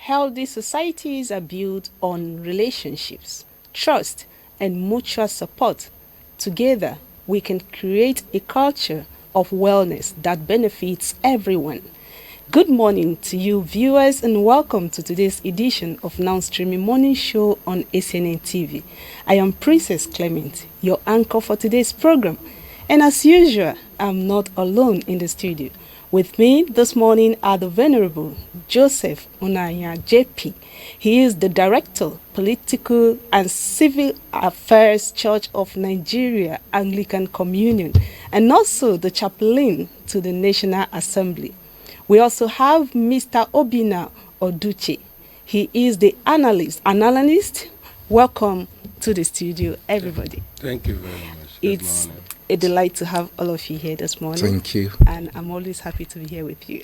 Healthy societies are built on relationships, trust, and mutual support. Together, we can create a culture of wellness that benefits everyone. Good morning to you, viewers, and welcome to today's edition of Nowstreaming Morning Show on ACNNTV. I am Princess Clement, your anchor for today's program. And as usual, I'm not alone in the studio. With me this morning are the Venerable Joseph Unaya JP. He is the Director, Political and Civil Affairs Church of Nigeria Anglican Communion, and also the Chaplain to the National Assembly. We also have Mr. Obina Oduche. He is the analyst. Welcome to the studio, everybody. Thank you very much. It's a delight to have all of you here this morning. Thank you. And I'm always happy to be here with you.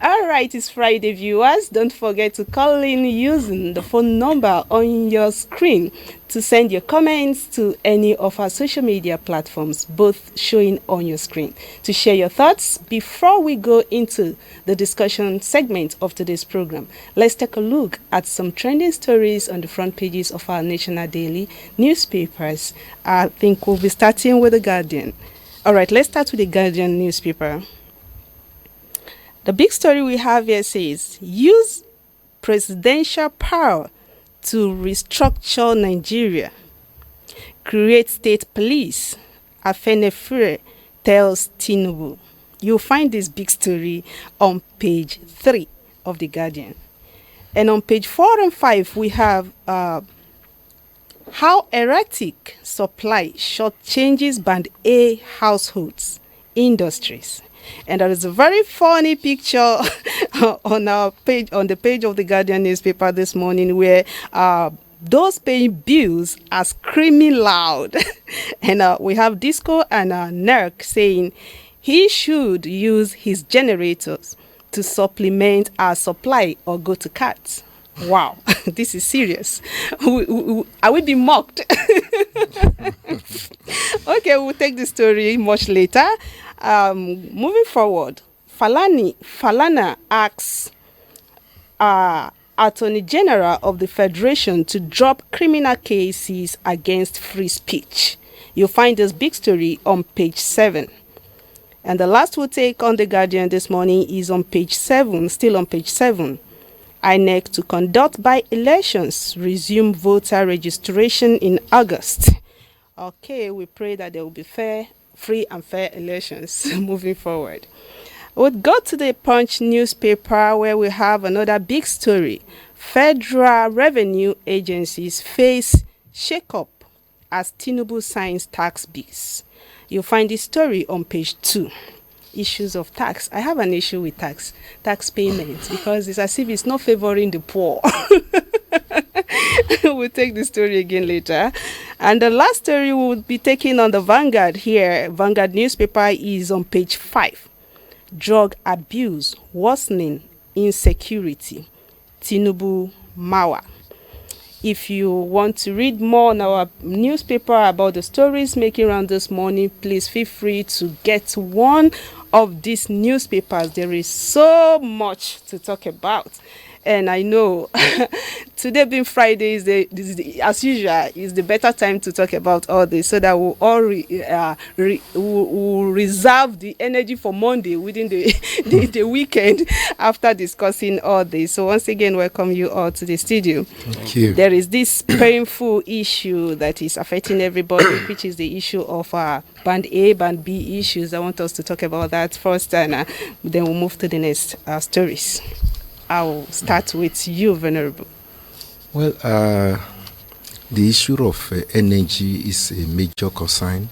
All right, it's Friday, viewers. Don't forget to call in using the phone number on your screen to send your comments to any of our social media platforms, both showing on your screen, to share your thoughts. Before we go into the discussion segment of today's program, let's take a look at some trending stories on the front pages of our national daily newspapers. I think we'll be starting with The Guardian. All right, let's start with The Guardian newspaper. The big story we have here says, use presidential power to restructure Nigeria. Create state police. Afenefere tells Tinubu. You'll find this big story on page 3 of The Guardian. And on page 4 and 5, we have how erratic supply shortchanges Band A households, industries. And there is a very funny picture on our page, on the page of The Guardian newspaper this morning, where those paying bills are screaming loud. And we have Disco and NERC saying he should use his generators to supplement our supply or go to cuts. Wow, this is serious. Are we being mocked? Okay, we'll take the story much later. Moving forward, Falana asks Attorney General of the Federation to drop criminal cases against free speech. You'll find this big story on page 7. And the last we'll take on The Guardian this morning is on page 7, still on page 7. INEC to conduct by-elections, resume voter registration in August. Okay, we pray that there will be free and fair elections moving forward. We'll go to the Punch newspaper where we have another big story. Federal revenue agencies face shake-up as Tinubu signs tax bills. You'll find this story on page 2. Issues of tax. I have an issue with tax payments because it's as if it's not favoring the poor. We'll take the story again later. And the last story we'll be taking on the Vanguard here. Vanguard newspaper is on page 5. Drug abuse worsening insecurity. Tinubu Mawa. If you want to read more on our newspaper about the stories making round this morning, please feel free to get one of these newspapers. There is so much to talk about. And I know today being Friday as usual, is the better time to talk about all this, so that we'll all we'll reserve the energy for Monday within the weekend after discussing all this. So once again, welcome you all to the studio. Thank you. There is this painful issue that is affecting everybody, which is the issue of Band A, Band B issues. I want us to talk about that first, and then we'll move to the next stories. I'll start with you, Venerable. Well, the issue of energy is a major concern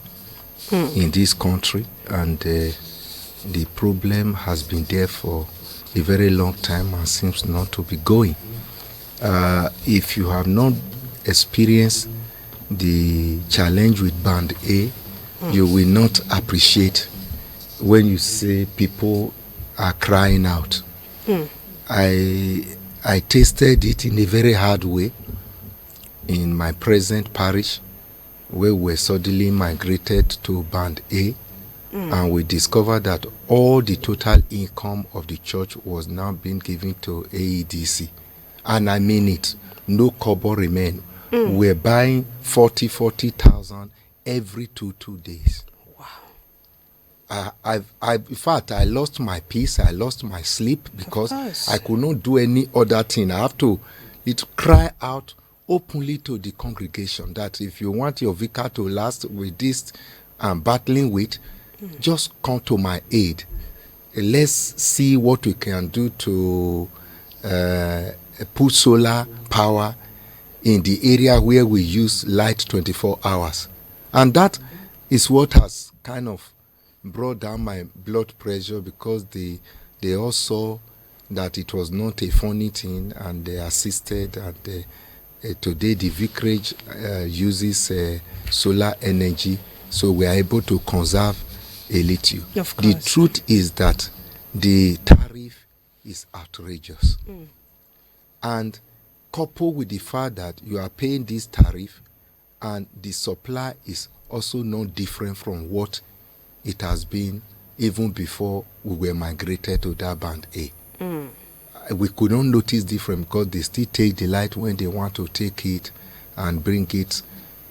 in this country, and the problem has been there for a very long time and seems not to be going. If you have not experienced the challenge with Band A, you will not appreciate when you say people are crying out. I tasted it in a very hard way in my present parish, where we suddenly migrated to Band A, And we discovered that all the total income of the church was now being given to AEDC. And I mean it, no kobo remain. We're buying 40,000 every two days. In fact, I lost my peace, I lost my sleep because I could not do any other thing. I have to cry out openly to the congregation that if you want your vicar to last with this I'm battling with, just come to my aid. Let's see what we can do to put solar power in the area where we use light 24 hours. And that is what has kind of brought down my blood pressure, because they all saw that it was not a funny thing, and they assisted. And today the vicarage uses solar energy, so we are able to conserve a little. Of course. The truth is that the tariff is outrageous. And coupled with the fact that you are paying this tariff and the supply is also not different from what it has been even before we were migrated to that band A. We could not notice different because they still take the light when they want to take it and bring it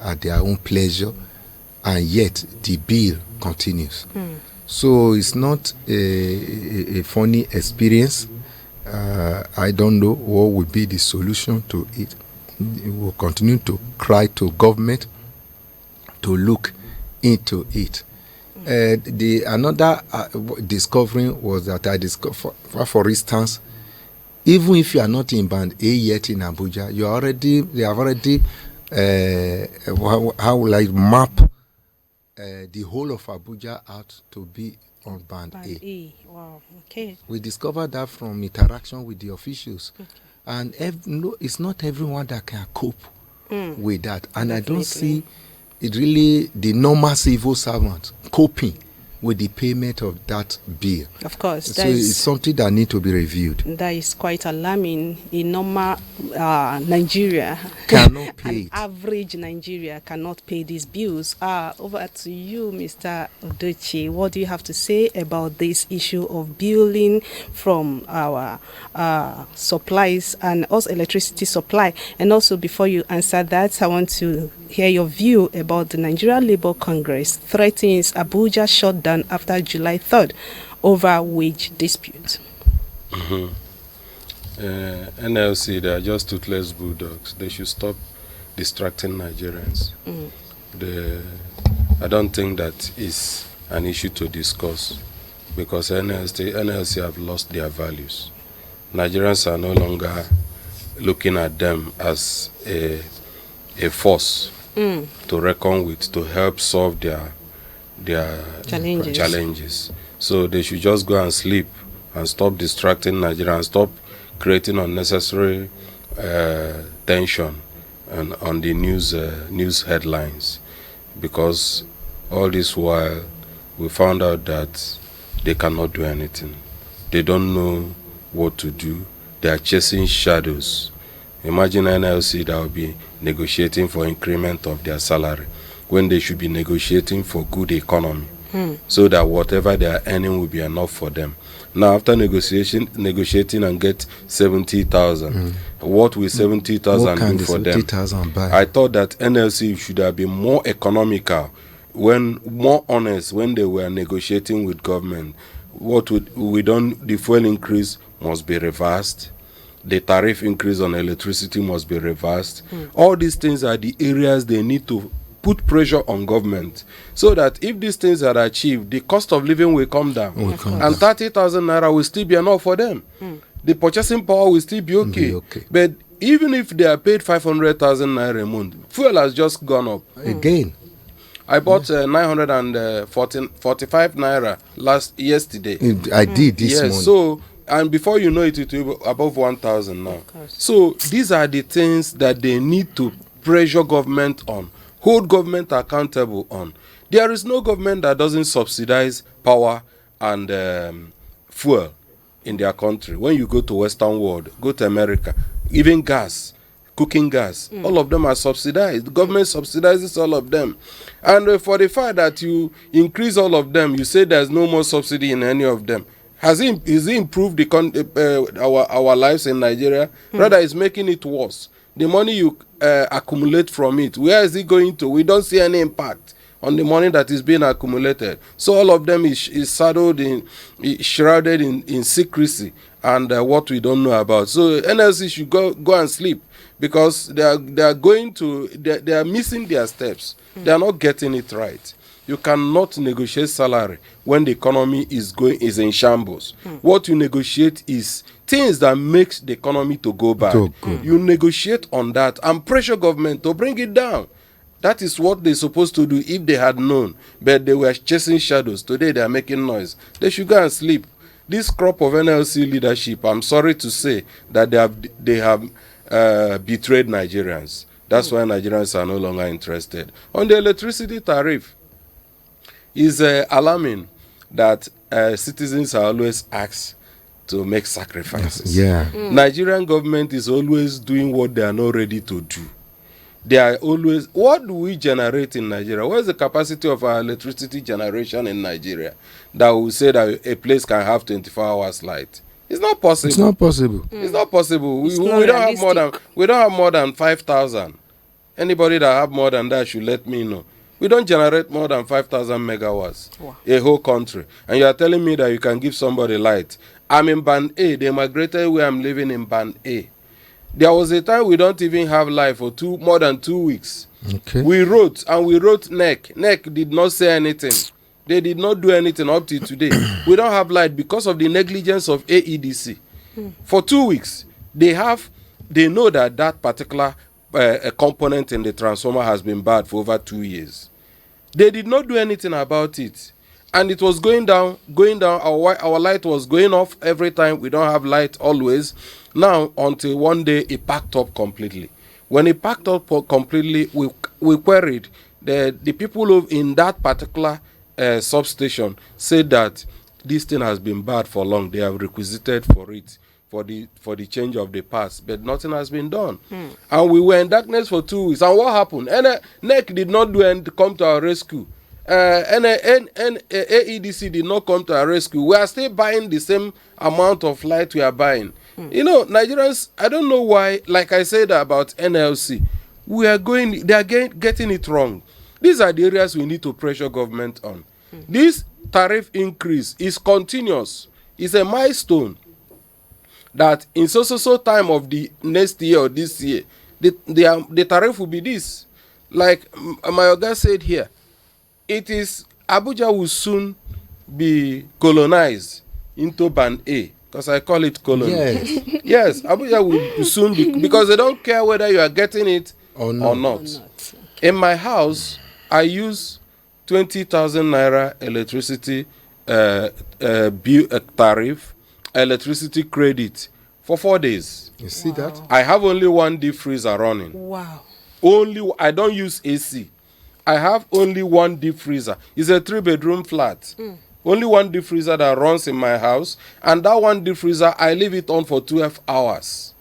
at their own pleasure, and yet the bill continues. So it's not a funny experience. I don't know what will be the solution to it. We will continue to cry to government to look into it. Another discovery was that I discovered, for instance, even if you are not in band A yet in Abuja, they have already how will I map the whole of Abuja out to be on band A. Wow. Okay. We discovered that from interaction with the officials. And it's not everyone that can cope with that. And definitely. I don't see it really the normal civil servant coping with the payment of that bill. Of course. So it's something that needs to be reviewed. That is quite alarming. In normal Nigeria cannot pay an average Nigeria cannot pay these bills. Over to you, Mr. Odochi. What do you have to say about this issue of billing from our supplies and also electricity supply? And also, before you answer that, I want to hear your view about the Nigeria Labour Congress threatens Abuja shutdown after July 3rd over wage dispute. NLC, they are just toothless bulldogs. They should stop distracting Nigerians. I don't think that is an issue to discuss, because NLC have lost their values. Nigerians are no longer looking at them as a force to reckon with, to help solve their challenges. So they should just go and sleep and stop distracting Nigerians, stop creating unnecessary tension on the news headlines, because all this while we found out that they cannot do anything. They don't know what to do. They are chasing shadows. Imagine NLC that will be negotiating for increment of their salary when they should be negotiating for good economy, so that whatever they are earning will be enough for them. Now, after negotiating and get 70,000, what will 70,000 do for them? I thought that NLC should have been more economical, more honest when they were negotiating with government. The fuel increase must be reversed. The tariff increase on electricity must be reversed. All these things are the areas they need to put pressure on government, so that if these things are achieved, the cost of living will come down, and 30,000 naira will still be enough for them. The purchasing power will still be okay. But even if they are paid 500,000 naira a month, fuel has just gone up again. I bought 945 naira yesterday. I did this morning. So, and before you know it, it will be above 1,000 now. So these are the things that they need to pressure government on, hold government accountable on. There is no government that doesn't subsidize power and fuel in their country. When you go to Western world, go to America, even gas, cooking gas. All of them are subsidized. The government subsidizes all of them. And for the fact that you increase all of them, you say there's no more subsidy in any of them. Has it improved our lives in Nigeria? Rather, it's making it worse. The money you accumulate from it, where is it going to? We don't see any impact on the money that is being accumulated. So all of them is shrouded in secrecy and what we don't know about. So NLC should go and sleep, because they are missing their steps. They are not getting it right. You cannot negotiate salary when the economy is in shambles. What you negotiate is things that makes the economy to go bad. You negotiate on that and pressure government to bring it down. That is what they're supposed to do if they had known. But they were chasing shadows. Today they are making noise. They should go and sleep. This crop of NLC leadership, I'm sorry to say that they have betrayed Nigerians. That's why Nigerians are no longer interested. On the electricity tariff, is alarming that citizens are always asked to make sacrifices. Nigerian government is always doing what they are not ready to do. They are always, what do we generate in Nigeria? What is the capacity of our electricity generation in Nigeria that will say that a place can have 24 hours light? It's not possible. It's not possible. It's not possible. We don't have more than 5,000. Anybody that have more than that should let me know. We don't generate more than 5,000 megawatts, a whole country. And you are telling me that you can give somebody light. I'm in Band A. They migrated where I'm living in Band A. There was a time we don't even have light for more than 2 weeks. Okay. We wrote NEC. NEC did not say anything. They did not do anything up to today. We don't have light because of the negligence of AEDC. For 2 weeks, they know that particular component in the transformer has been bad for over 2 years. They did not do anything about it, and it was going down. Our light was going off every time. We don't have light always. Now, until one day it packed up completely. When it packed up completely, we queried the people in that particular substation said that this thing has been bad for long. They have requisited for it. For the change of the parts, but nothing has been done. And we were in darkness for 2 weeks. And what happened? NEC did not do and come to our rescue. AEDC did not come to our rescue. We are still buying the same amount of light we are buying. You know, Nigerians, I don't know why, like I said about NLC, they are getting it wrong. These are the areas we need to pressure government on. This tariff increase is continuous. It's a milestone that in so time of the next year or this year, the tariff will be this. Like my Oga said here, it is Abuja will soon be colonized into Band A, because I call it colony. Yes, Abuja will soon be, because they don't care whether you are getting it or not. In my house, I use 20,000 naira electricity tariff, electricity credit for 4 days. You see that? I have only one deep freezer running. Wow. I don't use AC. I have only one deep freezer. It's a 3-bedroom flat. Only one deep freezer that runs in my house, and that one deep freezer I leave it on for 12 hours.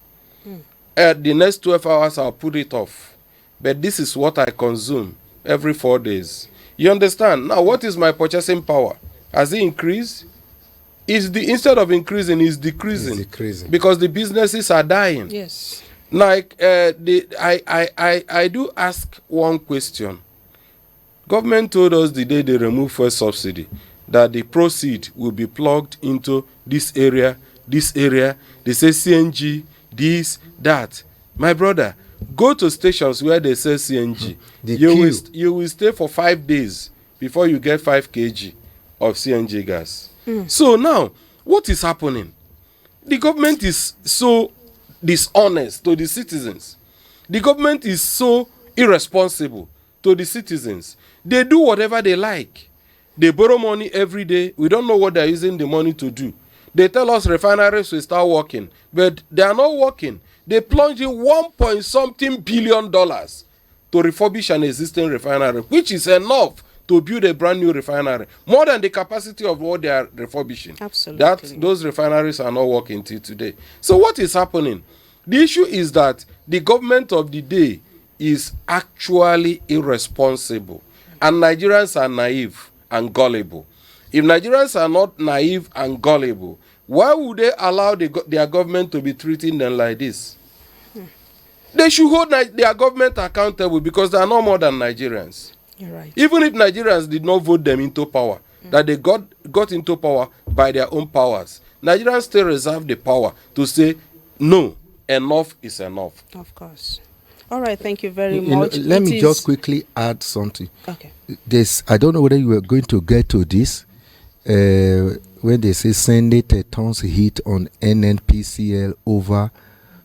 The next 12 hours I'll put it off. But this is what I consume every 4 days. You understand? Now, what is my purchasing power? Has it increased? Instead of increasing, it's decreasing. It's decreasing. Because the businesses are dying. Yes. Like I do ask one question. Government told us the day they removed first subsidy that the proceed will be plugged into this area. They say CNG, this, that. My brother, go to stations where they sell CNG. You will stay for 5 days before you get 5 kg of CNG gas. So now, what is happening? The government is so dishonest to the citizens. The government is so irresponsible to the citizens. They do whatever they like. They borrow money every day. We don't know what they're using the money to do. They tell us refineries will start working, but they are not working. They plunge in $1.something billion to refurbish an existing refinery, which is enough to build a brand new refinery, more than the capacity of what they are refurbishing. Absolutely. Those refineries are not working till today. So what is happening? The issue is that the government of the day is actually irresponsible, and Nigerians are naive and gullible. If Nigerians are not naive and gullible, why would they allow their government to be treating them like this? They should hold their government accountable, because they are no more than Nigerians. You're right. Even if Nigerians did not vote them into power, that they got into power by their own powers, Nigerians still reserve the power to say, no, enough is enough. Of course. All right, thank you very You know, much. let me just quickly add something. Okay. I don't know whether you are going to get to this. When they say Senate tons hit on NNPCL over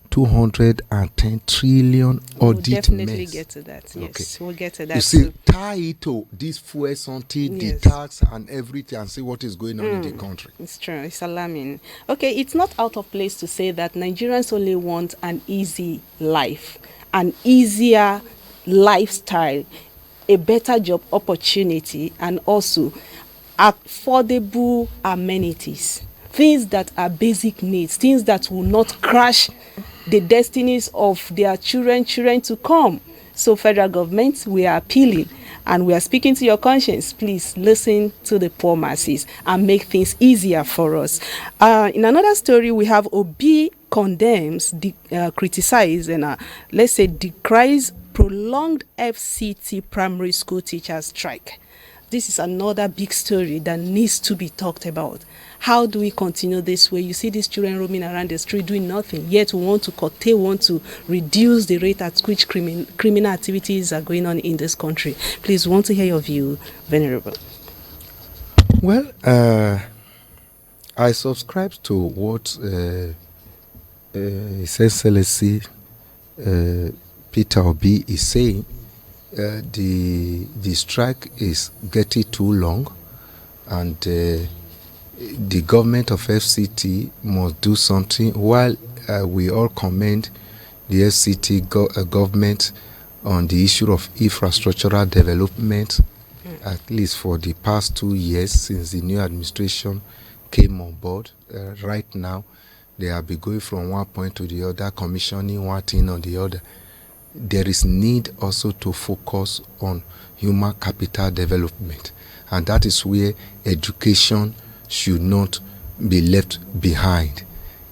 210 trillion We'll audit definitely mess. get to that. Yes, Okay. we'll get to that. You see, too. tie it to this fuel something, Yes. the tax and everything, and see what is going on in the country. It's true. It's alarming. Okay, it's not out of place to say that Nigerians only want an easy life, an easier lifestyle, a better job opportunity, and also affordable amenities. Things that are basic needs, things that will not crash the destinies of their children to come. So federal government, we are appealing and we are speaking to your conscience. Please listen to the poor masses and make things easier for us. In another story, we have Obi condemns, criticizes, and let's say decries prolonged FCT primary school teachers strike. This is another big story that needs to be talked about. How do we continue this way? You see these children roaming around the street doing nothing, yet we want to curtail, want to reduce the rate at which criminal activities are going on in this country. Please, want to hear your view, Venerable. Well, I subscribe to what His Excellency Peter Obi is saying. The strike is getting too long, and the government of FCT must do something. While we all commend the FCT government on the issue of infrastructural development, at least for the past 2 years since the new administration came on board. Right now, they have been going from one point to the other, commissioning one thing or the other. There is need also to focus on human capital development, and that is where education should not be left behind.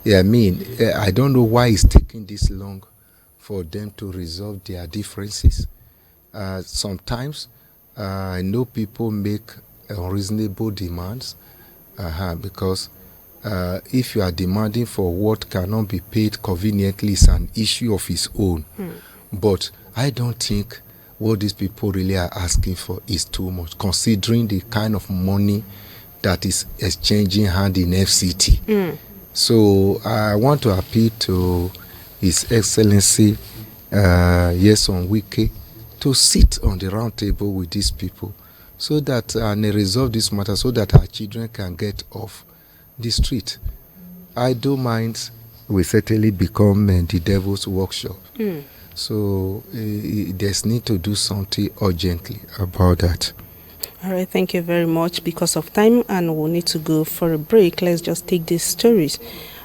I mean, I don't know why it's taking this long for them to resolve their differences. Sometimes I know people make unreasonable demands because if you are demanding for what cannot be paid conveniently, it's an issue of its own. But I don't think what these people really are asking for is too much, considering the kind of money that is exchanging hand in FCT. So I want to appeal to His Excellency Nyesom Wike to sit on the round table with these people so that and resolve this matter so that our children can get off the street. Idle minds will certainly become the devil's workshop. So there's need to do something urgently about that. All right, thank you very much. Because of time and we'll need to go for a break, let's just take these stories.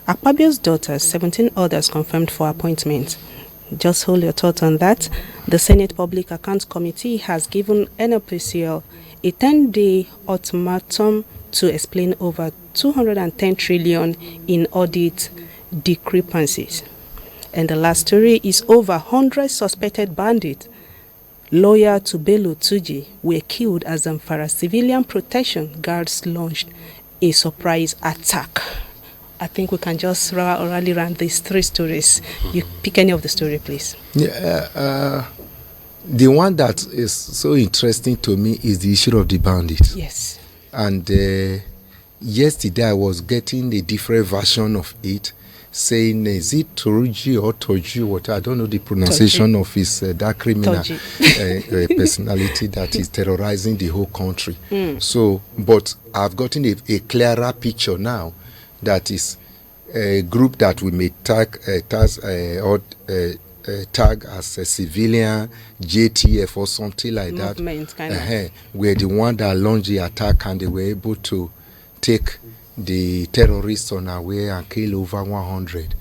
Akpabio's daughter, 17 others confirmed for appointment. Just hold your thought on that. The Senate Public Accounts Committee has given NPCL a 10-day ultimatum to explain over 210 trillion in audit discrepancies. And the last story is over 100 suspected bandits loyal to Bello Tuji were killed as Zamfara civilian protection guards launched a surprise attack. I think we can just rally around these three stories. You pick any of the story, please. Yeah, the one that is so interesting to me is the issue of the bandits. Yes. And yesterday I was getting a different version of it, saying, is it Toruji or Toji? What I don't know the pronunciation of his that criminal personality that is terrorizing the whole country. So, but I've gotten a clearer picture now. That is a group that we may tag as a civilian, JTF or something like movement, that. Kind of. We're the one that launched the attack, and they were able to take the terrorists on our way and kill over 100.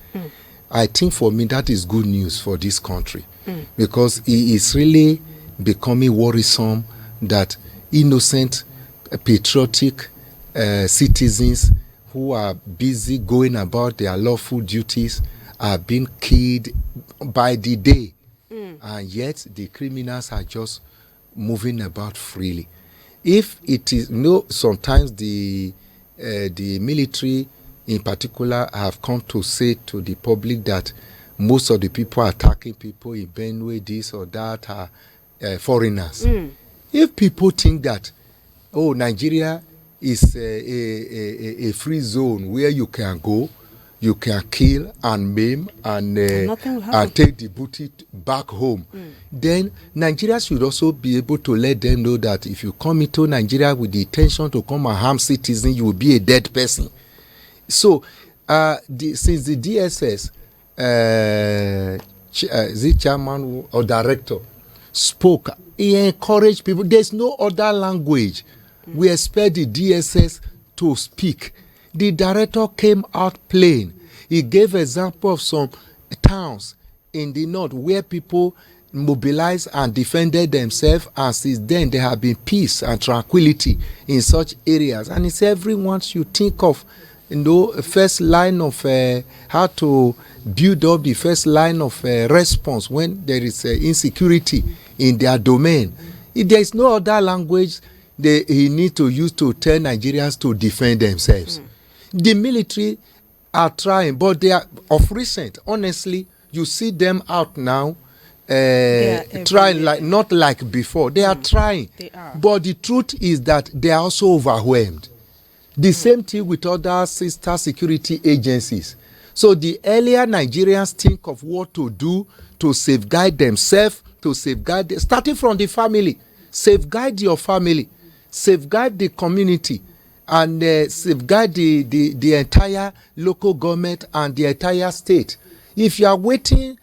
I think for me that is good news for this country, because it is really becoming worrisome that innocent, patriotic citizens who are busy going about their lawful duties are being killed by the day, and yet the criminals are just moving about freely. If it is sometimes the military in particular have come to say to the public that most of the people attacking people in Benue, this or that, are foreigners. If people think that, oh, Nigeria is a free zone where you can go, you can kill and maim and take the booty back home, then Nigeria should also be able to let them know that if you come into Nigeria with the intention to come and harm citizens, you will be a dead person. So, since the DSS, the chairman or director spoke, he encouraged people. There's no other language. We expect the DSS to speak. The director came out plain. He gave example of some towns in the north where people mobilized and defended themselves, and since then there have been peace and tranquility in such areas. And he said everyone should think of first line of how to build up the first line of response when there is insecurity in their domain. If there is no other language he need to use to tell Nigerians to defend themselves. The military are trying, but they are of recent. Honestly, you see them out now trying, like not like before. They are trying. They are. But the truth is that they are also overwhelmed. The same thing with other sister security agencies. So the earlier Nigerians think of what to do to safeguard themselves, starting from the family, safeguard your family, safeguard the community, and safeguard the entire local government and the entire state. If you are waiting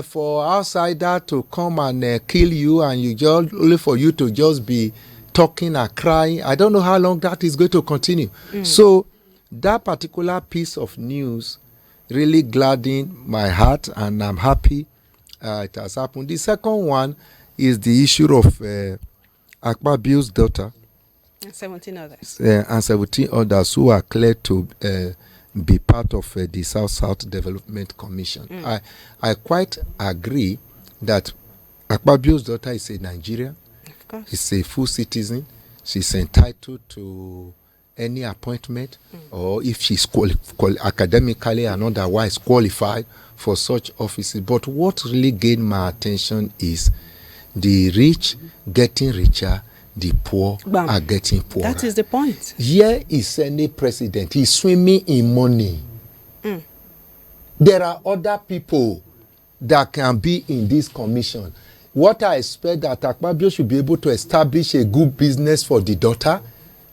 for outsider to come and kill you, and you just only for you to just be talking and crying, I don't know how long that is going to continue. So that particular piece of news really gladdened my heart, and I'm happy it has happened. The second one is the issue of Akpabio's daughter. 17 others. And 17 others who are cleared to be part of the South-South Development Commission. I quite agree that Akpabio's daughter is a Nigerian. Of course. She's a full citizen. She's entitled to any appointment, or if she's academically and otherwise qualified for such offices. But what really gained my attention is the rich getting richer, the poor are getting poorer. That is the point. Here is any president. He's swimming in money. There are other people that can be in this commission. What I expect that Akpabio should be able to establish a good business for the daughter.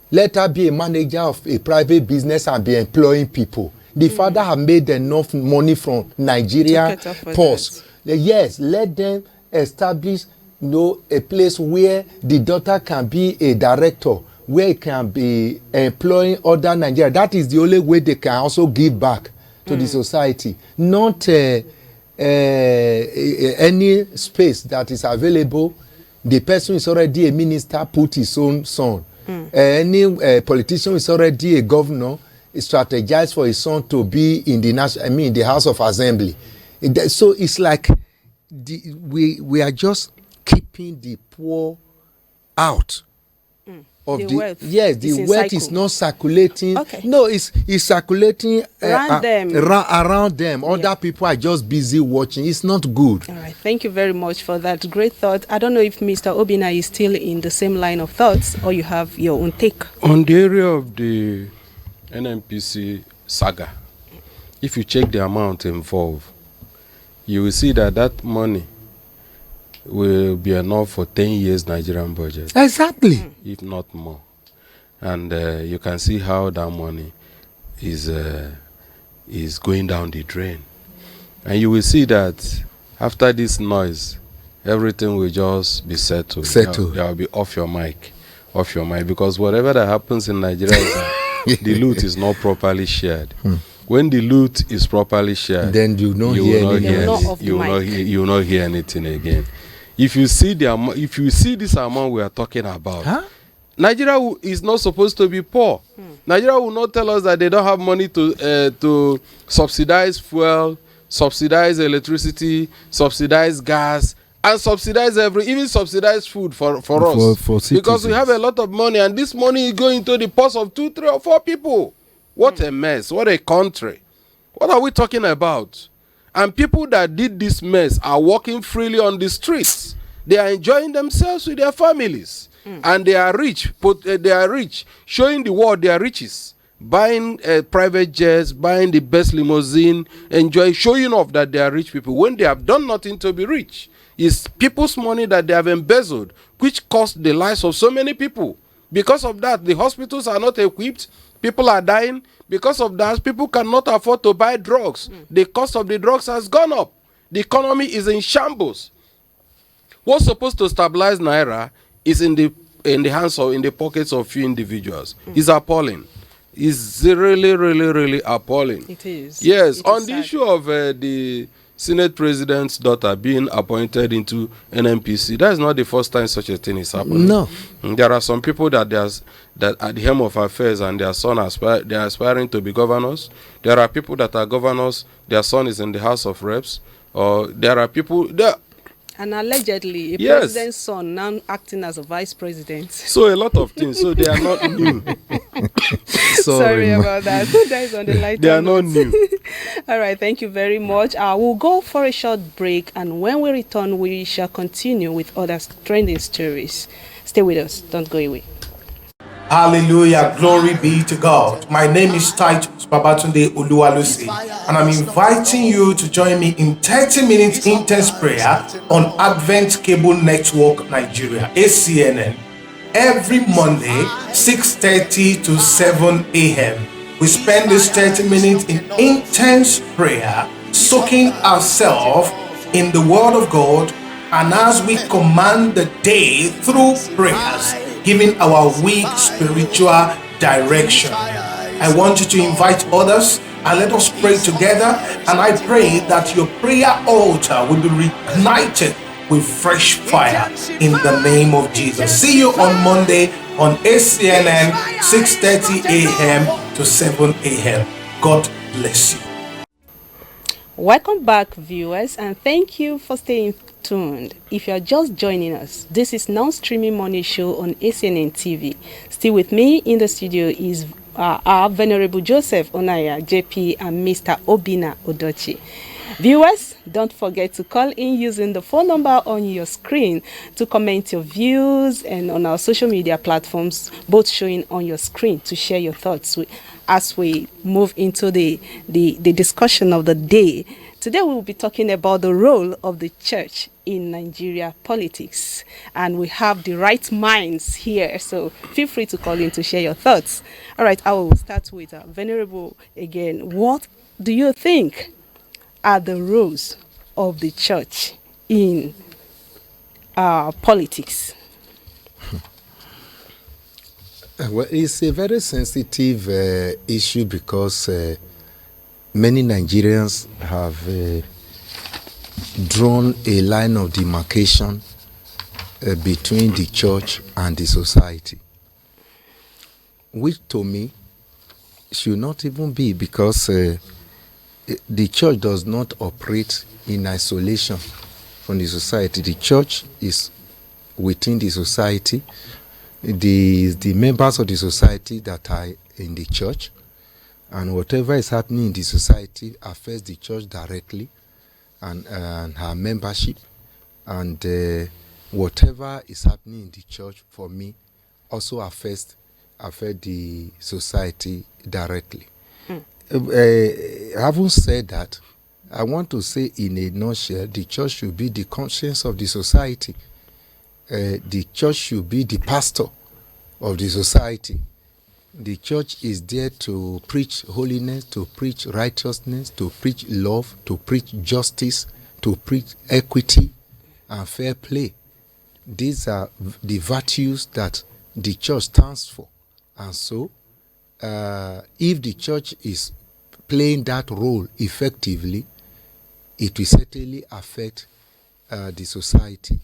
Let her be a manager of a private business and be employing people. The father have made enough money from Nigeria purse. Yes, let them establish a place where the daughter can be a director, where it can be employing other Nigerians. That is the only way they can also give back to the society. Not any space that is available. The person is already a minister, put his own son. Any politician is already a governor, strategize for his son to be in the House of Assembly. So it's like we are just keeping the poor out of the wealth. Yes, the wealth is not circulating. Okay. No, it's circulating around them. Other people are just busy watching. It's not good. All right. Thank you very much for that great thought. I don't know if Mr. Obina is still in the same line of thoughts, or you have your own take. On the area of the NNPC saga, if you check the amount involved, you will see that money will be enough for 10 years Nigerian budget. Exactly. If not more. And you can see how that money is going down the drain. And you will see that after this noise, everything will just be settled. There will be off your mic. Because whatever that happens in Nigeria, the loot is not properly shared. When the loot is properly shared, then you will not hear anything again. If you see this amount we are talking about, Nigeria is not supposed to be poor. Nigeria will not tell us that they don't have money to subsidize fuel, subsidize electricity, subsidize gas, and subsidize even subsidize food for us. For because we have a lot of money, and this money is going to the purse of 2, 3, or 4 people. What a mess. What a country. What are we talking about? And people that did this mess are walking freely on the streets. They are enjoying themselves with their families. And they are rich. They are rich, showing the world their riches. Buying private jets, buying the best limousine, showing off that they are rich people when they have done nothing to be rich. It's people's money that they have embezzled, which cost the lives of so many people. Because of that, the hospitals are not equipped. People are dying. Because of that, people cannot afford to buy drugs. The cost of the drugs has gone up. The economy is in shambles. What's supposed to stabilize Naira is in the hands or in the pockets of few individuals. It's appalling. It's really, really, really appalling. It is. Yes, it on is the sad. issue of the Senate President's daughter being appointed into NNPC, that is not the first time such a thing is happening. No. There are some people that at the helm of affairs and their son they are aspiring to be governors. There are people that are governors, their son is in the House of Reps. Or there are people there. And allegedly, a Yes. president's son now acting as a vice president. So a lot of things. So they are not new. Sorry about that. That is on the light. They are not new. All right, thank you very much. We'll go for a short break, and when we return, we shall continue with other trending stories. Stay with us. Don't go away. Hallelujah, glory be to God. My name is Titus Babatunde Oluwalusi, and I'm inviting you to join me in 30 minutes intense prayer on Advent Cable Network Nigeria, ACNN, every Monday, 6:30 to 7 a.m. We spend this 30 minutes in intense prayer, soaking ourselves in the Word of God, and as we command the day through prayers, giving our weak spiritual direction. I want you to invite others and let us pray together. And I pray that your prayer altar will be reignited with fresh fire in the name of Jesus. See you on Monday on ACNN, 6:30 a.m. to 7 a.m. God bless you. Welcome back, viewers, and thank you for staying tuned. If you are just joining us, this is Nowstreaming Morning Show on ACNNTV. Still with me in the studio is our Venerable Joseph Onaya, JP, and Mr. Obina Odochi. Viewers, don't forget to call in using the phone number on your screen to comment your views, and on our social media platforms, both showing on your screen, to share your thoughts as we move into the discussion of the day. Today we will be talking about the role of the church in Nigeria politics, and we have the right minds here, so feel free to call in to share your thoughts. All right, I will start with Venerable again. What do you think are the roles of the church in politics? Well, it's a very sensitive issue because many Nigerians have drawn a line of demarcation between the church and the society, which to me should not even be, because the church does not operate in isolation from the society. The church is within the society. The members of the society that are in the church, and whatever is happening in the society affects the church directly, and her membership, and whatever is happening in the church, for me, also affect the society directly. Having said that, I want to say in a nutshell, the church should be the conscience of the society. The church should be the pastor of the society. The church is there to preach holiness, to preach righteousness, to preach love, to preach justice, to preach equity and fair play. These are the virtues that the church stands for. And so, if the church is playing that role effectively, it will certainly affect the society.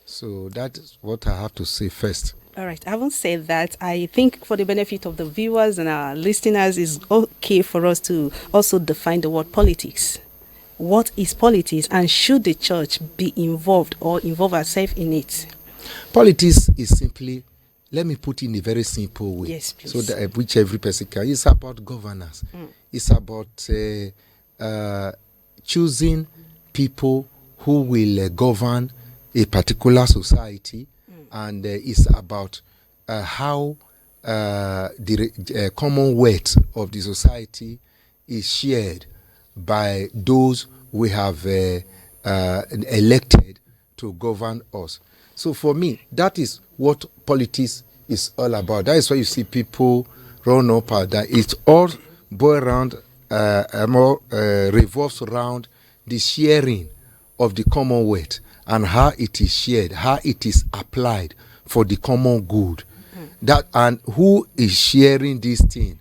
So that is what I have to say first. All right. Having said that, I think for the benefit of the viewers and our listeners, it's okay for us to also define the word politics. What is politics, and should the church be involved or involve herself in it? Politics is simply, let me put it in a very simple way. Yes, please. So that which every person can. It's about governance. It's about choosing people who will govern a particular society, and it's about how the commonwealth of the society is shared by those we have elected to govern us. So for me, that is what politics is all about. That is why you see people run up and down. It all boils around, revolves around the sharing of the commonwealth and how it is shared, how it is applied for the common good. That, and who is sharing this thing?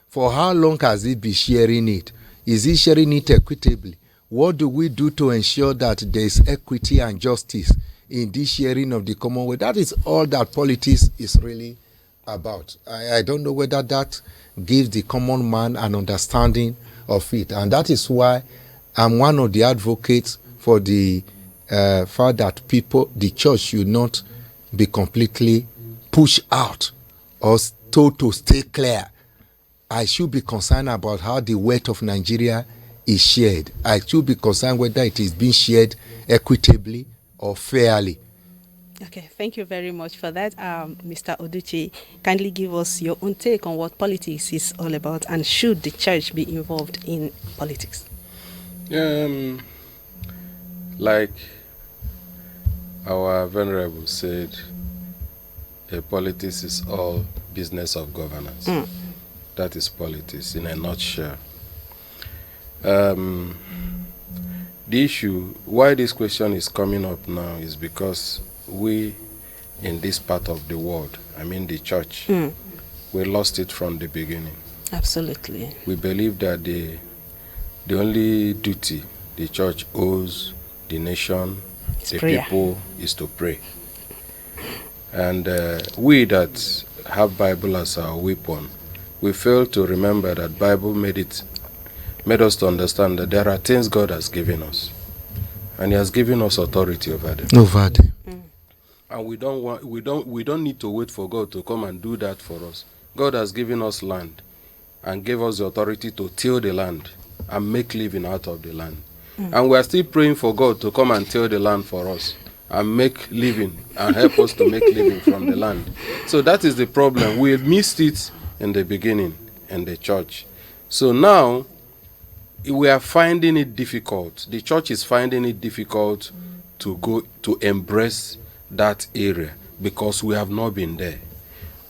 For how long has it been sharing it? Is it sharing it equitably? What do we do to ensure that there is equity and justice in this sharing of the commonwealth? That is all that politics is really about. I don't know whether that gives the common man an understanding of it. And that is why I'm one of the advocates for the fact that the church should not be completely pushed out or told to stay clear. I should be concerned about how the wealth of Nigeria is shared. I should be concerned whether it is being shared equitably or fairly. Okay, thank you very much for that. Mr. Oduchi, kindly give us your own take on what politics is all about, and should the church be involved in politics? Like our venerable said, politics is all business of governance. That is politics in a nutshell. The issue, why this question is coming up now, is because we in this part of the world, I mean the church, we lost it from the beginning. Absolutely. We believe that the only duty the church owes the nation, the people, is to pray. And we that have Bible as our weapon, we fail to remember that Bible made us to understand that there are things God has given us, and He has given us authority over them. And we don't need to wait for God to come and do that for us. God has given us land and gave us the authority to till the land and make living out of the land. And we are still praying for God to come and till the land for us and make living and help us to make living from the land. So that is the problem. We missed it in the beginning in the church. So now we are finding it difficult. The church is finding it difficult to go to embrace that area because we have not been there.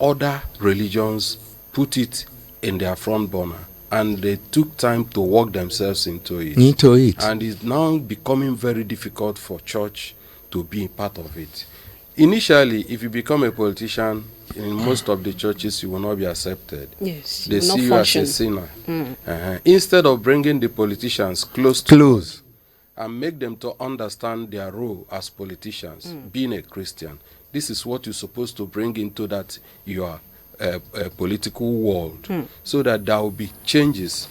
Other religions put it in their front burner, and they took time to work themselves into it. And it's now becoming very difficult for church to be part of it. Initially, if you become a politician, in most of the churches, you will not be accepted. Yes, they see you as a sinner. Instead of bringing the politicians close and make them to understand their role as politicians, being a Christian, this is what you're supposed to bring into that your political world, so that there will be changes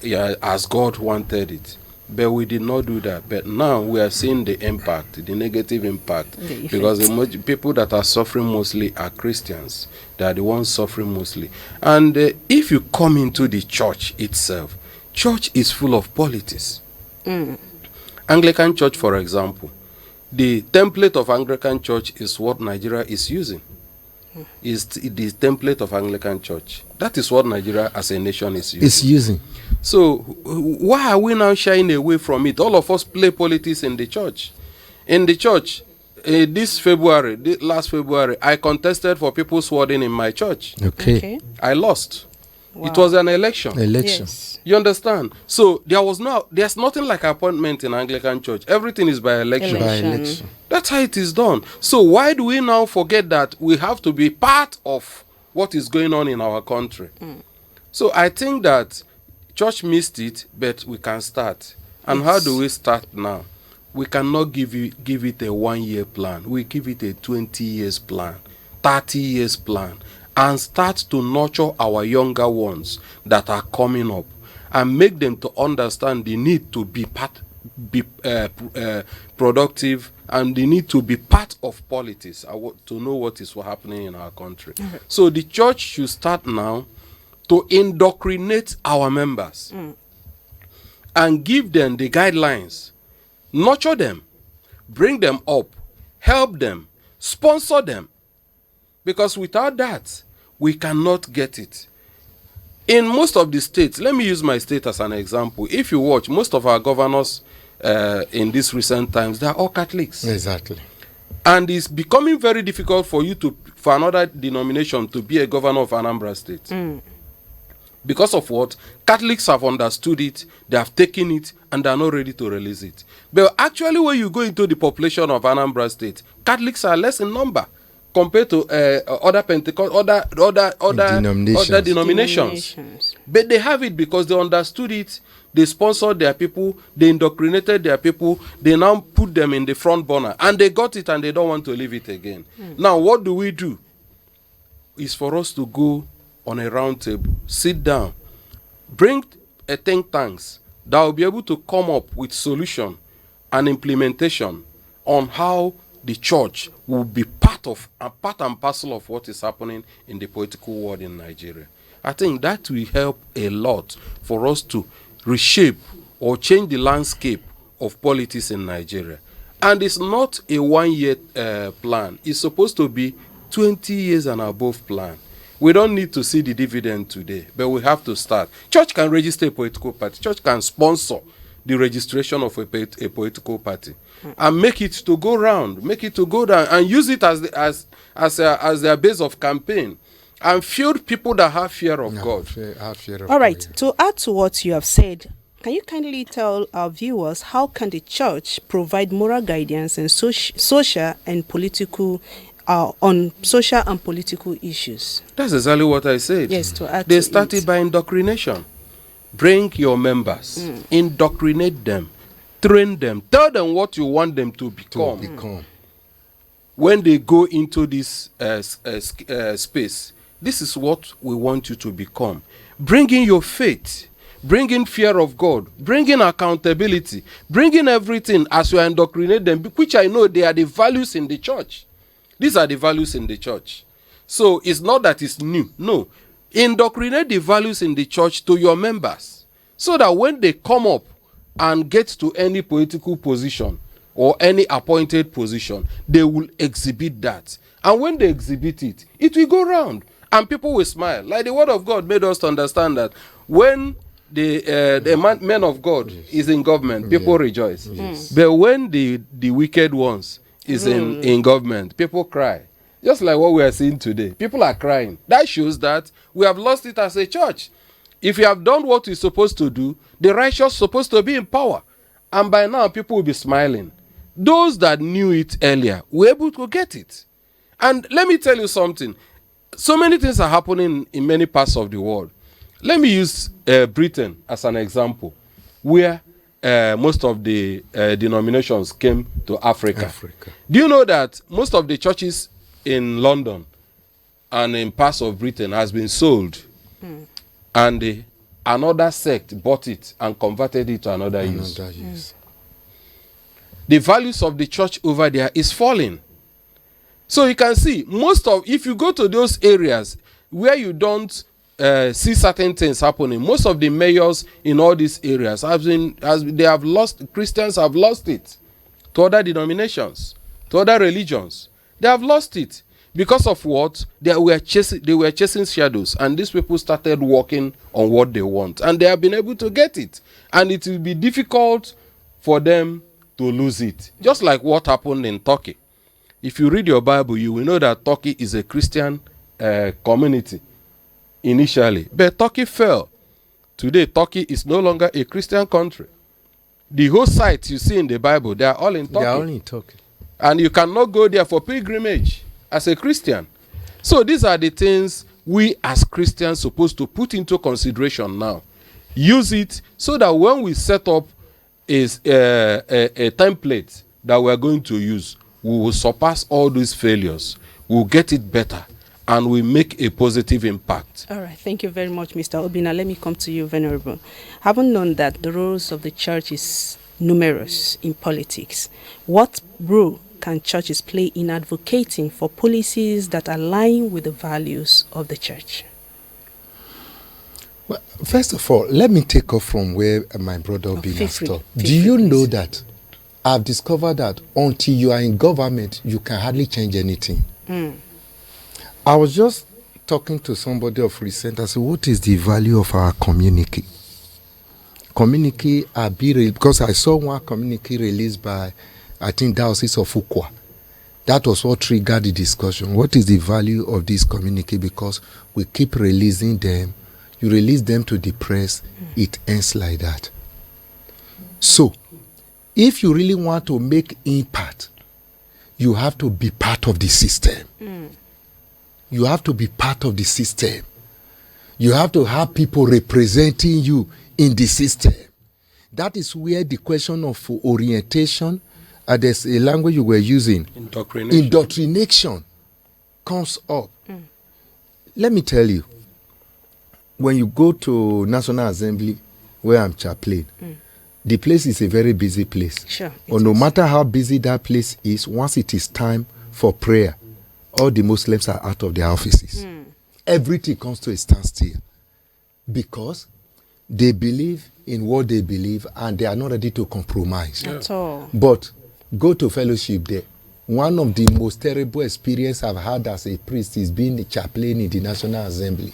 as God wanted it. But we did not do that. But now we are seeing the impact, the negative impact, because the people that are suffering mostly are Christians. They are the ones suffering mostly. And if you come into the church itself, church is full of politics. Anglican Church, for example, the template of Anglican Church is what Nigeria is using. Is the template of Anglican Church. That is what Nigeria as a nation is using. So why are we now shying away from it? All of us play politics in the church. In the church, last February, I contested for people's warding in my church. Okay. I lost. Wow. It was an election. Yes. You understand? So there's nothing like appointment in Anglican Church. Everything is by election. That's how it is done. So why do we now forget that we have to be part of what is going on in our country? So I think that Church missed it, but we can start. And how do we start now? We cannot give it a 1 year plan. We give it a 20 years plan, 30 years plan, and start to nurture our younger ones that are coming up and make them to understand the need to be productive, and the need to be part of politics, to know what is happening in our country. So the church should start now to indoctrinate our members and give them the guidelines, nurture them, bring them up, help them, sponsor them. Because without that, we cannot get it. In most of the states, let me use my state as an example. If you watch, most of our governors in these recent times, they are all Catholics. Exactly. And it's becoming very difficult for another denomination to be a governor of Anambra State. Because of what? Catholics have understood it, they have taken it, and they are not ready to release it. But actually, when you go into the population of Anambra State, Catholics are less in number compared to other Pentecost, other denominations. But they have it because they understood it. They sponsored their people, they indoctrinated their people, they now put them in the front burner, and they got it and they don't want to leave it again. Now, what do? Is for us to go on a round table, sit down, bring a think tanks that will be able to come up with solution and implementation on how the church will be part and parcel of what is happening in the political world in Nigeria. I think that will help a lot for us to reshape or change the landscape of politics in Nigeria. And it's not a 1 year plan. It's supposed to be 20 years and above plan. We don't need to see the dividend today, but we have to start. Church can register a political party. Church can sponsor the registration of a political party and make it to go round, make it to go down, and use it as their base of campaign, and field people that have fear of God. All right. To add to what you have said, can you kindly tell our viewers how can the church provide moral guidance and social and political on social and political issues? That's exactly what I said. Yes, to add they to started it. by indoctrination. Bring your members, indoctrinate them, train them, tell them what you want them to become. When they go into this space, this is what we want you to become. Bring in your faith, bring in fear of God, bring in accountability, bring in everything as you indoctrinate them, which I know they are the values in the church. These are the values in the church. So it's not that it's new. No. Indoctrinate the values in the church to your members, so that when they come up and get to any political position or any appointed position, they will exhibit that. And when they exhibit it, it will go round and people will smile. Like the word of God made us to understand that when the man of God is in government, people rejoice. But when the wicked ones is in government, people cry. Just like what we are seeing today. People are crying. That shows that we have lost it as a church. If you have done what you're supposed to do, the righteous supposed to be in power. And by now, people will be smiling. Those that knew it earlier were able to get it. And let me tell you something. So many things are happening in many parts of the world. Let me use Britain as an example, where most of the denominations came to Africa. Do you know that most of the churches in London and in parts of Britain has been sold, and another sect bought it and converted it to another use? The values of the church over there is falling. So you can see, if you go to those areas where you don't see certain things happening, most of the mayors in all these areas Christians have lost it to other denominations, to other religions. They have lost it because of what? They were chasing shadows, and these people started working on what they want, and they have been able to get it, and it will be difficult for them to lose it. Just like what happened in Turkey. If you read your Bible, you will know that Turkey is a Christian community initially, but Turkey fell. Today, Turkey is no longer a Christian country. The whole sites you see in the Bible, they are all in Turkey. They are all in Turkey. And you cannot go there for pilgrimage as a Christian. So these are the things we as Christians supposed to put into consideration now. use it so that when we set up a template that we are going to use, we will surpass all these failures, we will get it better, and we make a positive impact. All right, thank you very much, Mr. Obina. Let me come to you, Venerable. Having known that the roles of the church is numerous in politics, what role can churches play in advocating for policies that align with the values of the church? Well, first of all, let me take off from where my brother Obina stopped. Do you know that I've discovered that until you are in government, you can hardly change anything? I was just talking to somebody of recent. I said, what is the value of our communique? Communique are because I saw one communique released by, I think, Diocese of Ukwa. That was what triggered the discussion. What is the value of this communique? Because we keep releasing them. You release them to the press, it ends like that. So, if you really want to make impact, you have to be part of the system. You have to be part of the system. You have to have people representing you in the system. That is where the question of orientation, there's a language you were using, indoctrination comes up. Let me tell you, when you go to National Assembly, where I'm chaplain, the place is a very busy place. Sure. Or no matter how busy that place is, once it is time for prayer, all the Muslims are out of their offices. Everything comes to a standstill because they believe in what they believe and they are not ready to compromise. At all. But go to fellowship there. One of the most terrible experiences I've had as a priest is being a chaplain in the National Assembly.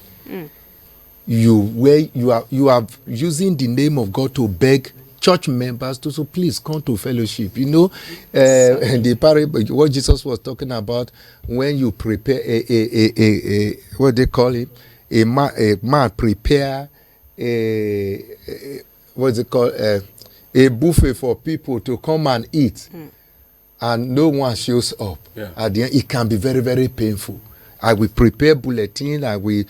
You are using the name of God to beg church members to please come to fellowship. You know, the parable what Jesus was talking about when you prepare a what they call it, a man prepare what's it called, a buffet for people to come and eat, and no one shows up. At the end, it can be very, very painful. I will prepare bulletin. I will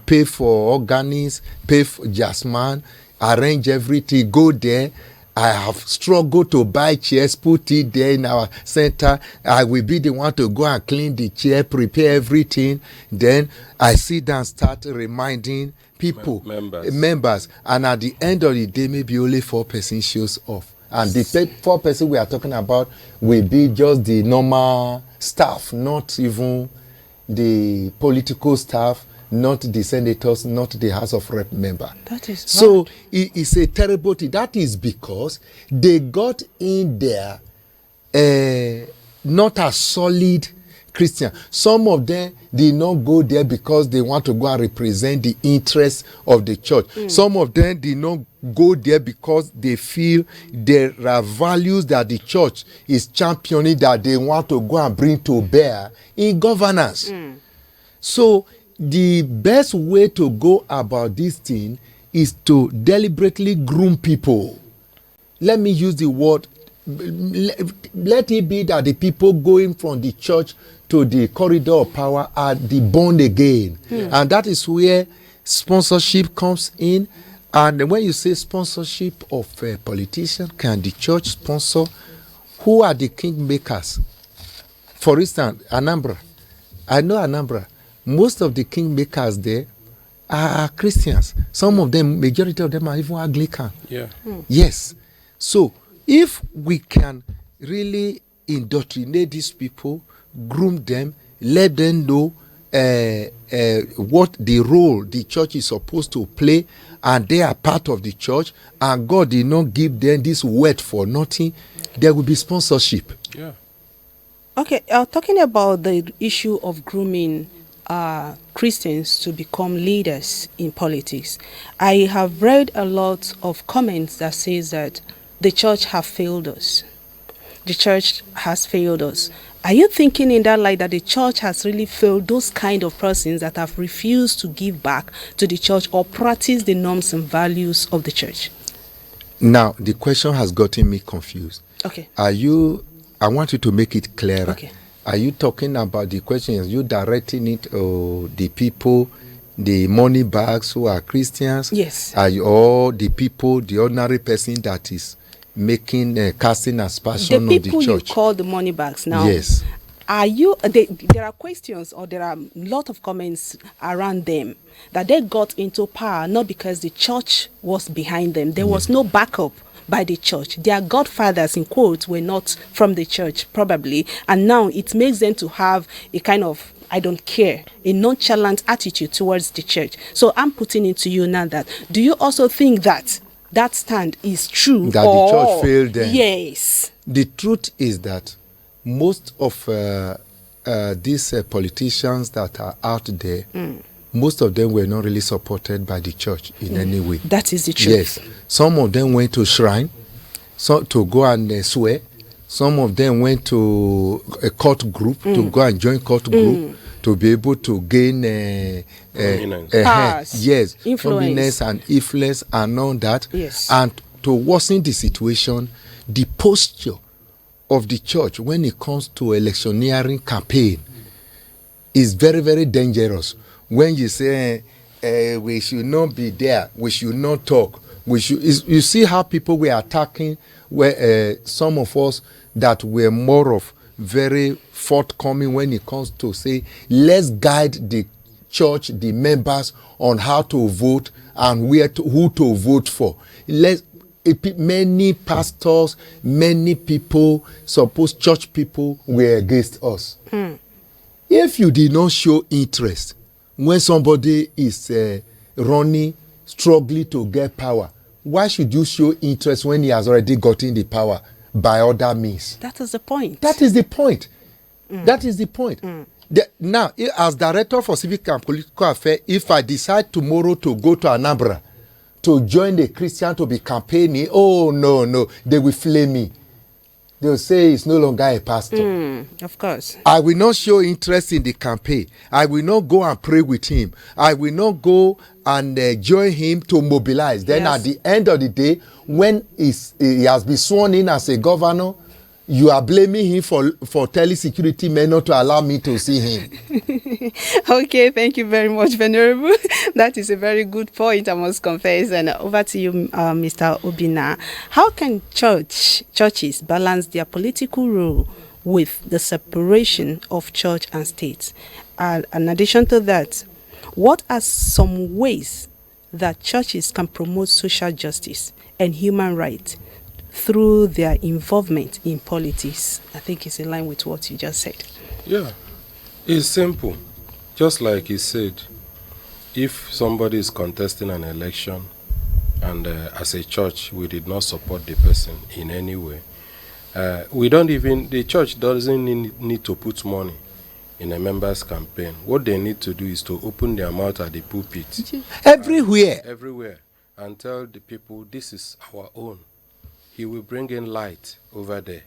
pay for organics, pay for jasmine, arrange everything, go there. I have struggled to buy chairs, put it there in our center. I will be the one to go and clean the chair, prepare everything. Then I sit down, start reminding people, members. And at the end of the day, maybe only 4 persons shows up. And the 4 persons we are talking about will be just the normal staff, not even the political staff, not the senators, not the House of Rep member. That is so it's a terrible thing. That is because they got in there not as solid Christian. Some of them did not go there because they want to go and represent the interests of the church. Some of them did not go there because they feel there are values that the church is championing that they want to go and bring to bear in governance. So the best way to go about this thing is to deliberately groom people. Let me use the word, let it be that the people going from the church to the corridor of power are the born again. And that is where sponsorship comes in. And when you say sponsorship of a politician, can the church sponsor? Who are the kingmakers? For instance, Anambra. I know Anambra. Most of the kingmakers there are Christians. Some of them, majority of them are even Anglican. Yes. So if we can really indoctrinate these people, groom them, let them know what the role the church is supposed to play, and they are part of the church, and God did not give them this word for nothing, there will be sponsorship. Okay, talking about the issue of grooming Christians to become leaders in politics, I have read a lot of comments that says that the church have failed us. The church has failed us. Are you thinking in that light that the church has really failed those kind of persons that have refused to give back to the church or practice the norms and values of the church? Now, the question has gotten me confused. Okay. I want you to make it clearer. Okay. Are you talking about the question? Are you directing it to the people the money bags who are Christians, Yes. Or the people, the ordinary person that is making casting aspersion on the people church. You call the money bags now. Yes. Are you? There are questions, or there are a lot of comments around them that they got into power not because the church was behind them. There was no backup by the church. Their godfathers, in quotes, were not from the church, probably, and now it makes them to have a kind of, I don't care, a nonchalant attitude towards the church. So I'm putting it to you now that, do you also think that that stand is true? That the church failed them? Yes. The truth is that most of these politicians that are out there, most of them were not really supported by the church in any way. That is the truth. Yes. Some of them went to shrine to go and swear. Some of them went to a cult group to go and join cult group to be able to gain yes, influence and influence and all that. Yes. And to worsen the situation, the posture of the church when it comes to electioneering campaign is very, very dangerous. When you say we should not be there, we should not talk, you see how people were attacking some of us that were more of very forthcoming when it comes to say, let's guide the church, the members, on how to vote and who to vote for. Many pastors, many people, supposed church people, were against us. If you did not show interest when somebody is running, struggling to get power, why should you show interest when he has already gotten the power by other means? That is the point. That is the point. That is the point. Now, as director for civic and political affairs, if I decide tomorrow to go to Anambra to join the Christian to be campaigning, oh, no, they will flame me. They will say it's no longer a pastor. Of course. I will not show interest in the campaign. I will not go and pray with him. I will not go and join him to mobilize. Then at the end of the day, when he has been sworn in as a governor, you are blaming him for telling security men not to allow me to see him. Okay, thank you very much, Venerable. That is a very good point, I must confess. And over to you, Mr. Obina. How can churches balance their political role with the separation of church and state? In addition to that, what are some ways that churches can promote social justice and human rights through their involvement in politics? I think it's in line with what you just said. Yeah, it's simple. Just like he said, if somebody is contesting an election and as a church we did not support the person in any way, the church doesn't need to put money in a member's campaign. What they need to do is to open their mouth at the pulpit. Everywhere. And tell the people, this is our own. He will bring in light over there.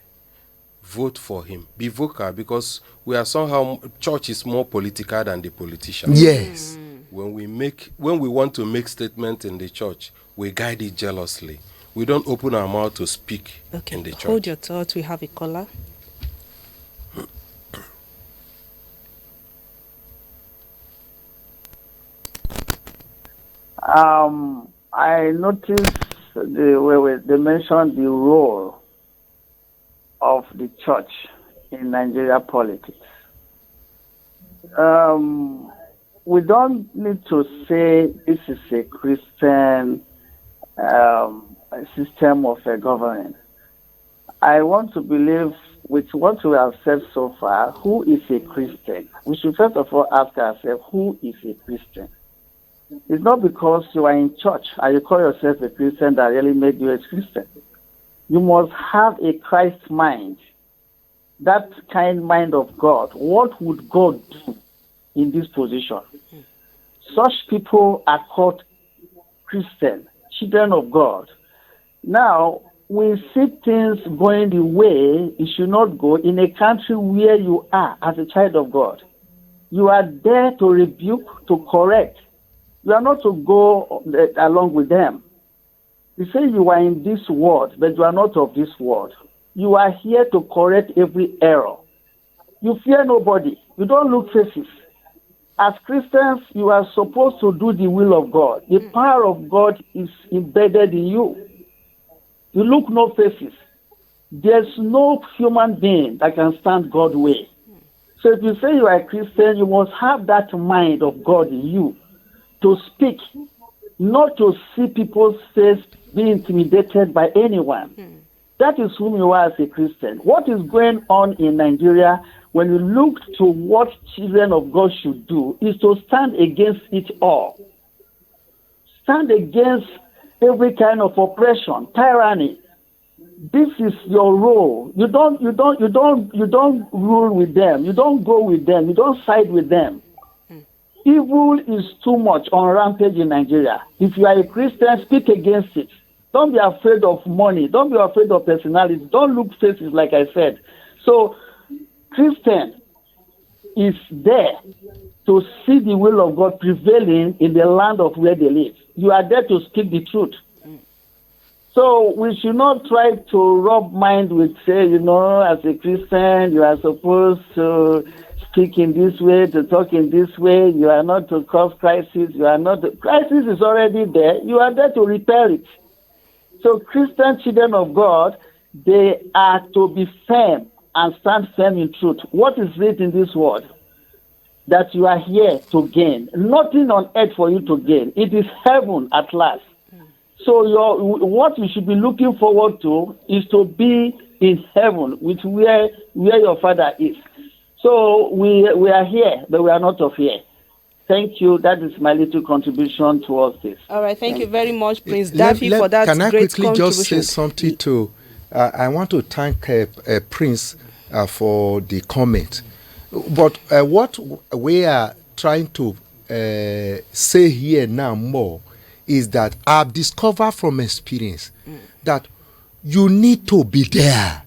Vote for him. Be vocal, because we are somehow, church is more political than the politicians. Yes. When we want to make statements in the church, we guide it jealously. We don't open our mouth to speak in the church. Hold your thought. We have a caller. I noticed they mentioned the role of the church in Nigeria politics. We don't need to say this is a Christian system of governance. I want to believe, with what we have said so far, who is a Christian? We should first of all ask ourselves, who is a Christian? It's not because you are in church and you call yourself a Christian that really made you a Christian. You must have a Christ mind, that kind mind of God. What would God do in this position? Such people are called Christian, children of God. Now, we see things going the way it should not go in a country where you are as a child of God. You are there to rebuke, to correct. You are not to go along with them. You say you are in this world, but you are not of this world. You are here to correct every error. You fear nobody. You don't look faces. as Christians, you are supposed to do the will of God. The power of God is embedded in you. You look no faces. There's no human being that can stand God's way. So if you say you are a Christian, you must have that mind of God in you to speak, not to see people's face being intimidated by anyone. That is whom you are as a Christian. What is going on in Nigeria, when you look to what children of God should do, is to stand against it all. Stand against every kind of oppression, tyranny. This is your role. You don't rule with them. You don't go with them. You don't side with them. Evil is too much on rampage in Nigeria. If you are a Christian, speak against it. Don't be afraid of money. Don't be afraid of personality. Don't look faces, like I said. So, Christian is there to see the will of God prevailing in the land of where they live. You are there to speak the truth. So we should not try to rub mind with, say, as a Christian, you are supposed to speak in this way, to talk in this way. You are not to cause crisis. You are not. Crisis is already there. You are there to repair it. So Christian children of God, they are to be firm and stand firm in truth. What is written in this word? That you are here to gain. Nothing on earth for you to gain. It is heaven at last. So what you should be looking forward to is to be in heaven, which where your Father is. So we are here, but we are not of here. Thank you. That is my little contribution towards this. All right. Thank you very much, Prince Daffy, for that can I great quickly contribution. just say something to... I want to thank Prince for the comment. But what we are trying to say here now more is that I've discovered from experience that you need to be there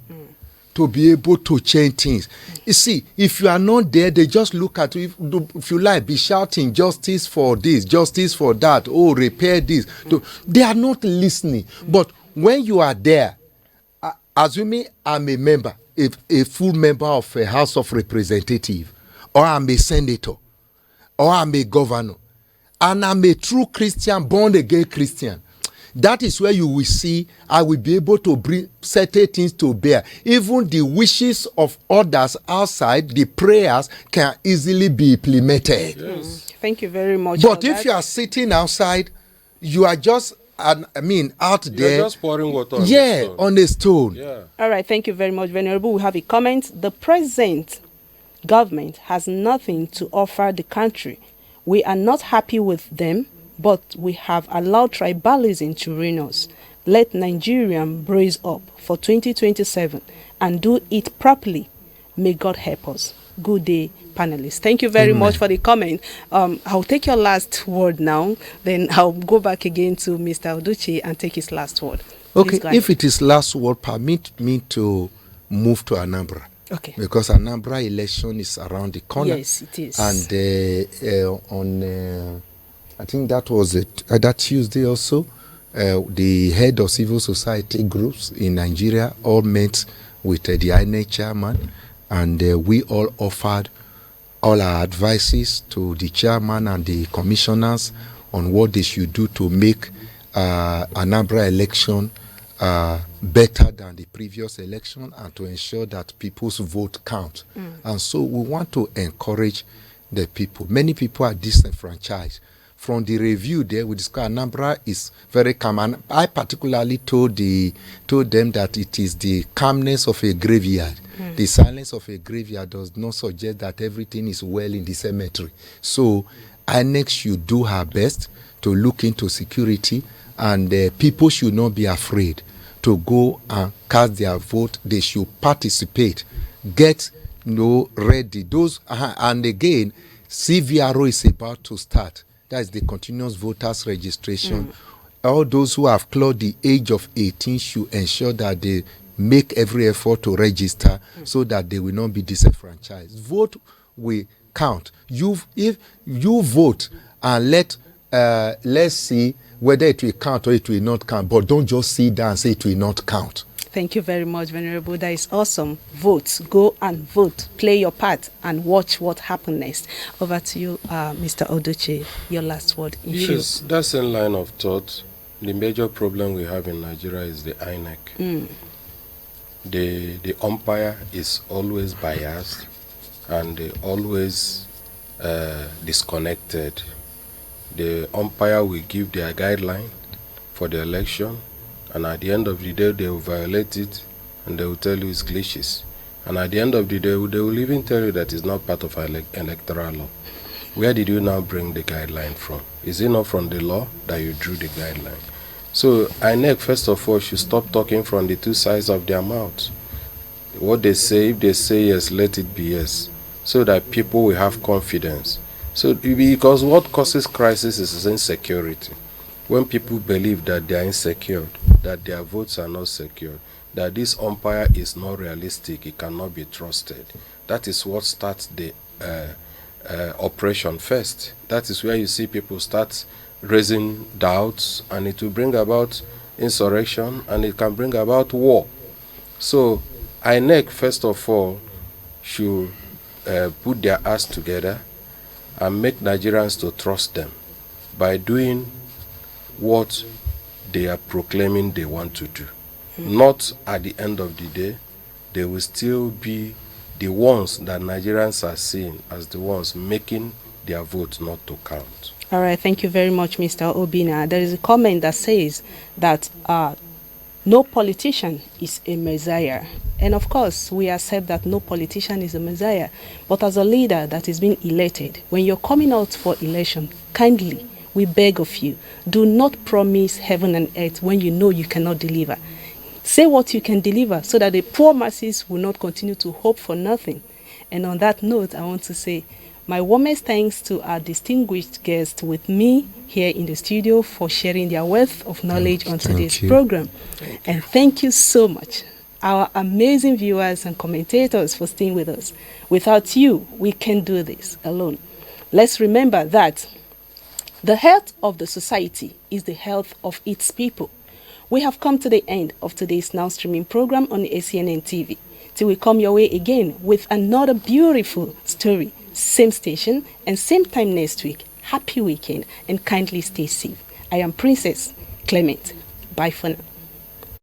to be able to change things. You see, if you are not there, they just look at you. If you like, be shouting justice for this, justice for that, oh, repair this. They are not listening. But when you are there, assuming I'm a member, a full member of a House of Representatives, or I'm a senator, or I'm a governor, and I'm a true Christian, born again Christian, that is where you will see I will be able to bring certain things to bear. Even the wishes of others outside, the prayers can easily be implemented. Yes. Thank you very much. But if you are sitting outside, you are just, out there. You're just pouring water on on a stone. Yeah. All right. Thank you very much, Venerable. We have a comment. The present government has nothing to offer the country. We are not happy with them, but we have allowed tribalism to ruin us. Let Nigerians brace up for 2027 and do it properly. May God help us. Good day, panelists. Thank you very much for the comment. I'll take your last word now. Then I'll go back again to Mr. Oduchi and take his last word. Okay, if it is last word, permit me to move to Anambra. Okay. Because Anambra election is around the corner. Yes, it is. And on, I think that was it, that Tuesday also, the head of civil society groups in Nigeria all met with the INEC chairman, and we all offered all our advices to the chairman and the commissioners on what they should do to make Anambra election better than the previous election and to ensure that people's vote count. And so we want to encourage the people. Many people are disenfranchised. From the review there, we discovered Anambra is very calm. And I particularly told them that it is the calmness of a graveyard. The silence of a graveyard does not suggest that everything is well in the cemetery. So INEC should do her best to look into security, and people should not be afraid to go and cast their vote. They should participate, get ready. Those and again, CVRO is about to start. That is the continuous voters registration. All those who have clocked the age of 18 should ensure that they make every effort to register so that they will not be disenfranchised. Vote will count. If you vote and let's see whether it will count or it will not count, but don't just sit down and say it will not count. Thank you very much, Venerable. That is awesome. Vote. Go and vote. Play your part and watch what happens next. Over to you, Mr. Oduche. Your last word. Yes, that's in line of thought. The major problem we have in Nigeria is the INEC. The umpire is always biased and they always disconnected. The umpire will give their guideline for the election, and at the end of the day they will violate it and they will tell you it's glitches. And at the end of the day they will even tell you that it's not part of electoral law. Where did you now bring the guideline from? Is it not from the law that you drew the guideline? So INEC, first of all, should stop talking from the two sides of their mouths. What they say, if they say yes, let it be yes, so that people will have confidence. So because what causes crisis is insecurity. When people believe that they are insecure, that their votes are not secure, that this umpire is not realistic, it cannot be trusted, that is what starts the operation first. That is where you see people start raising doubts, and it will bring about insurrection, and it can bring about war. So INEC, first of all, should put their ass together and make Nigerians to trust them by doing what they are proclaiming they want to do. Not at the end of the day, they will still be the ones that Nigerians are seeing as the ones making their vote not to count. All right, thank you very much, Mr. Obina. There is a comment that says that no politician is a messiah. And of course, we accept that no politician is a messiah. But as a leader that is being elected, when you're coming out for election, kindly, we beg of you, do not promise heaven and earth when you know you cannot deliver. Say what you can deliver so that the poor masses will not continue to hope for nothing. And on that note, I want to say my warmest thanks to our distinguished guests with me here in the studio for sharing their wealth of knowledge on today's program. And thank you so much, our amazing viewers and commentators, for staying with us. Without you, we can't do this alone. Let's remember that the health of the society is the health of its people. We have come to the end of today's Now Streaming program on ACNNTV. Till we come your way again with another beautiful story. Same station and same time next week. Happy weekend and kindly stay safe. I am Princess Clement. Bye for now.